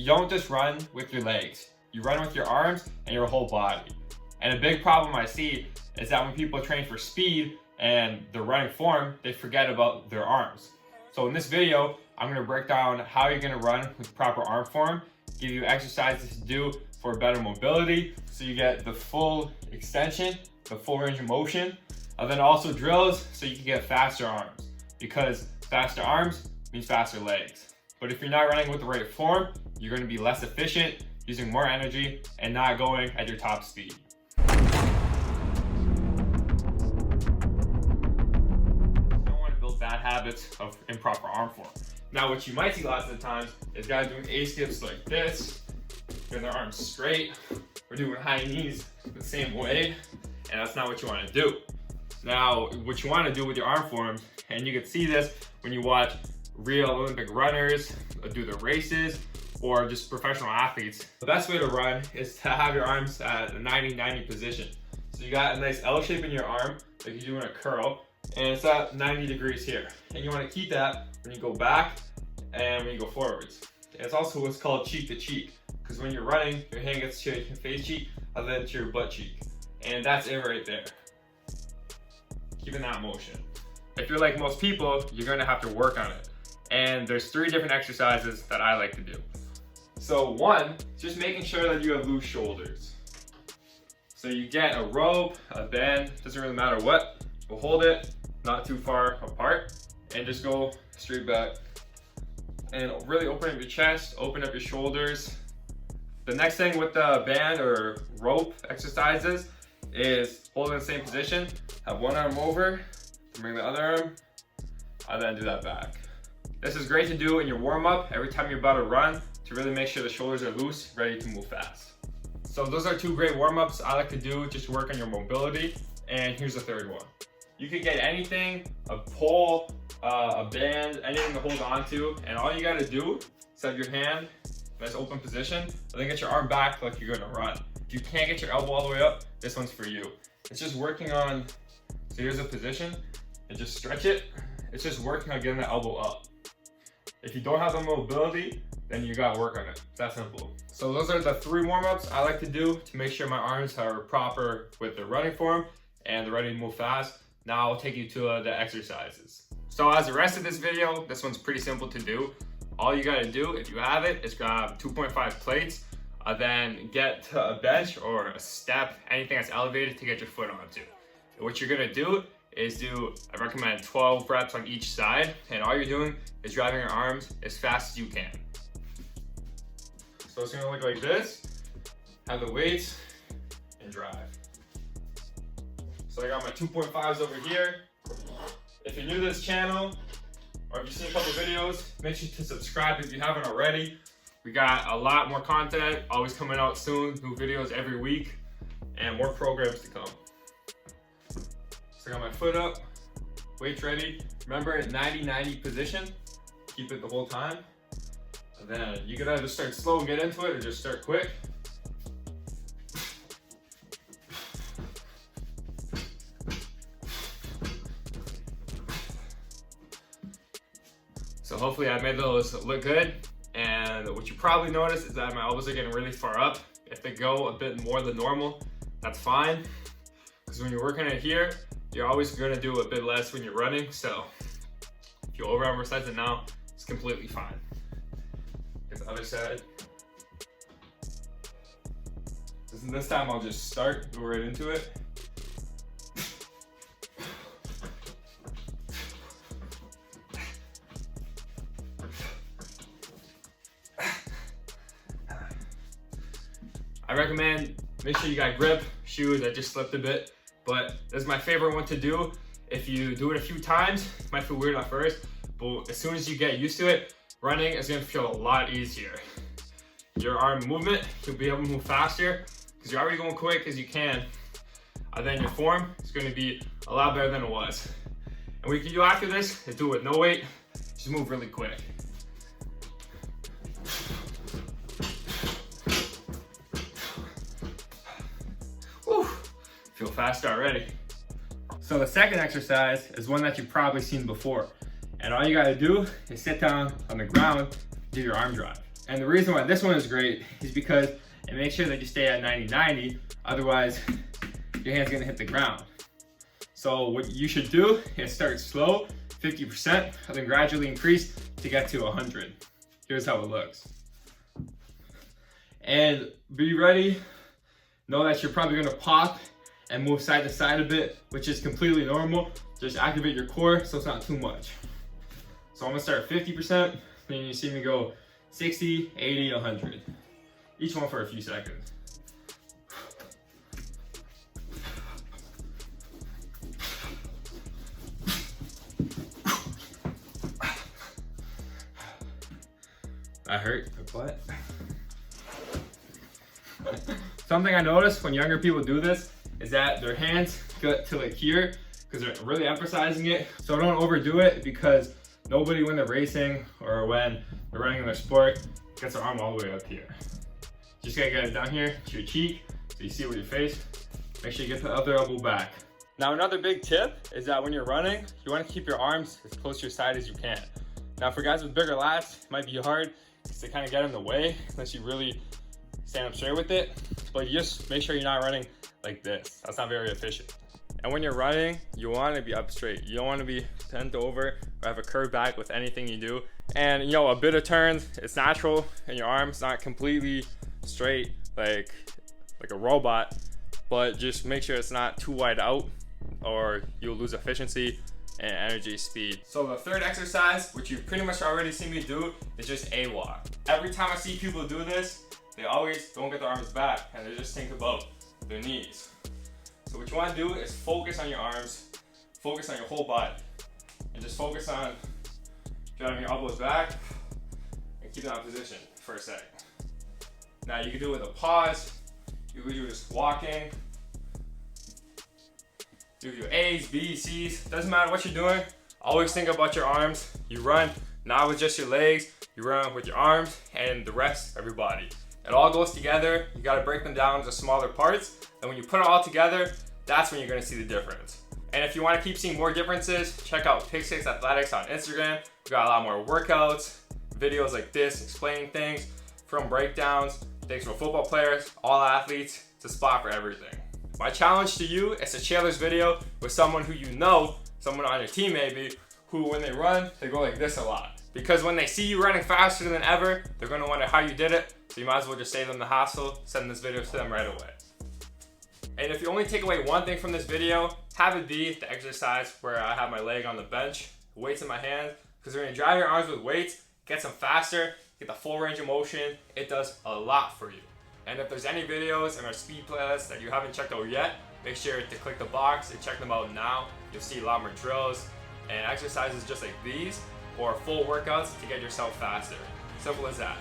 you don't just run with your legs. You run with your arms and your whole body. And a big problem I see is that when people train for speed and the running form, they forget about their arms. So in this video, I'm going to break down how you're going to run with proper arm form, give you exercises to do for better mobility, so you get the full extension, the full range of motion, and then also drills so you can get faster arms, because faster arms means faster legs. But if you're not running with the right form, you're going to be less efficient, using more energy, and not going at your top speed. You don't want to build bad habits of improper arm form. Now, what you might see lots of the times is guys doing A-skips like this, doing their arms straight, or doing high knees the same way, and that's not what you want to do. Now, what you want to do with your arm form, and you can see this when you watch real Olympic runners do the races, or just professional athletes. The best way to run is to have your arms at a 90-90 position. So you got a nice L shape in your arm, like you do in a curl, and it's at 90 degrees here. And you want to keep that when you go back and when you go forwards. And it's also what's called cheek to cheek, because when you're running, your hand gets to your face cheek and then to your butt cheek. And that's it right there. Keeping that motion. If you're like most people, you're going to have to work on it. And there's 3 different exercises that I like to do. So one, just making sure that you have loose shoulders. So you get a rope, a band, doesn't really matter what, but hold it not too far apart and just go straight back. And really open up your chest, open up your shoulders. The next thing with the band or rope exercises is hold in the same position, have one arm over, bring the other arm, and then do that back. This is great to do in your warm-up every time you're about to run to really make sure the shoulders are loose, ready to move fast. So those are 2 great warm-ups I like to do just to work on your mobility. And here's the 3rd one. You could get anything, a pole, a band, anything to hold on to, and all you gotta do is have your hand, nice open position, and then get your arm back like you're gonna run. If you can't get your elbow all the way up, this one's for you. It's just working on, so here's a position, and just stretch it. It's just working on getting the elbow up. If you don't have the mobility, then you gotta work on it. It's that simple. So those are the 3 warm-ups I like to do to make sure my arms are proper with the running form and they're ready to move fast. Now I'll take you to the exercises. So as the rest of this video, this one's pretty simple to do. All you gotta do, if you have it, is grab 2.5 plates, then get to a bench or a step, anything that's elevated to get your foot onto. What you're gonna do is I recommend 12 reps on each side, and all you're doing is driving your arms as fast as you can. So it's gonna look like this, have the weights, and drive. So I got my 2.5s over here. If you're new to this channel, or if you've seen a couple videos, make sure to subscribe if you haven't already. We got a lot more content, always coming out soon, new videos every week, and more programs to come. So I got my foot up, weights ready. Remember, 90-90 position, keep it the whole time. And then you can either start slow and get into it, or just start quick. So hopefully I made those look good. And what you probably notice is that my elbows are getting really far up. If they go a bit more than normal, that's fine. Because when you're working it here, you're always gonna do a bit less when you're running. So if you overemphasize it now, it's completely fine. Get the other side. This time I'll just go right into it. I recommend make sure you got grip, shoes. I just slipped a bit, but this is my favorite one to do. If you do it a few times, it might feel weird at first, but as soon as you get used to it, running is gonna feel a lot easier. Your arm movement, you'll be able to move faster because you're already going quick as you can. And then your form is gonna be a lot better than it was. And what you can do after this is do it with no weight, just move really quick. Whew, feel fast already. So the second exercise is one that you've probably seen before. And all you gotta do is sit down on the ground, do your arm drive. And the reason why this one is great is because it makes sure that you stay at 90-90, otherwise your hand's gonna hit the ground. So what you should do is start slow, 50%, and then gradually increase to get to 100. Here's how it looks. And be ready, know that you're probably gonna pop and move side to side a bit, which is completely normal. Just activate your core so it's not too much. So I'm gonna start 50%, then you see me go 60, 80, 100. Each one for a few seconds. That hurt my butt. Something I noticed when younger people do this is that their hands get to like here because they're really emphasizing it. So don't overdo it, because nobody, when they're racing or when they're running in their sport, gets their arm all the way up here. Just gotta get it down here to your cheek so you see it with your face. Make sure you get the other elbow back. Now another big tip is that when you're running, you want to keep your arms as close to your side as you can. Now for guys with bigger lats, it might be hard because they kind of get in the way unless you really stand up straight with it. But you just make sure you're not running like this. That's not very efficient. And when you're running, you want to be up straight. You don't want to be bent over or have a curved back with anything you do. And you know, a bit of turns, it's natural in your arms, not completely straight like a robot, but just make sure it's not too wide out or you'll lose efficiency and energy speed. So the third exercise, which you've pretty much already seen me do, is just a walk. Every time I see people do this, they always don't get their arms back and they just think about their knees. So what you want to do is focus on your arms, focus on your whole body, and just focus on driving your elbows back and keep that in position for a second. Now you can do it with a pause, you can do just walking, do your A's, B's, C's, doesn't matter what you're doing, always think about your arms. You run not with just your legs, you run with your arms and the rest of your body. It all goes together, you gotta break them down into smaller parts, and when you put it all together, that's when you're gonna see the difference. And if you wanna keep seeing more differences, check out Pick 6 Athletics on Instagram. We got a lot more workouts, videos like this, explaining things, from breakdowns, things for football players, all athletes. It's a spot for everything. My challenge to you is to share this video with someone who you know, someone on your team maybe, who when they run, they go like this a lot. Because when they see you running faster than ever, they're gonna wonder how you did it, so you might as well just save them the hassle, send this video to them right away. And if you only take away one thing from this video, have it be the exercise where I have my leg on the bench, weights in my hand, because when you drive your arms with weights, get them faster, get the full range of motion, it does a lot for you. And if there's any videos in our speed playlist that you haven't checked out yet, make sure to click the box and check them out now. You'll see a lot more drills and exercises just like these, or full workouts to get yourself faster. Simple as that.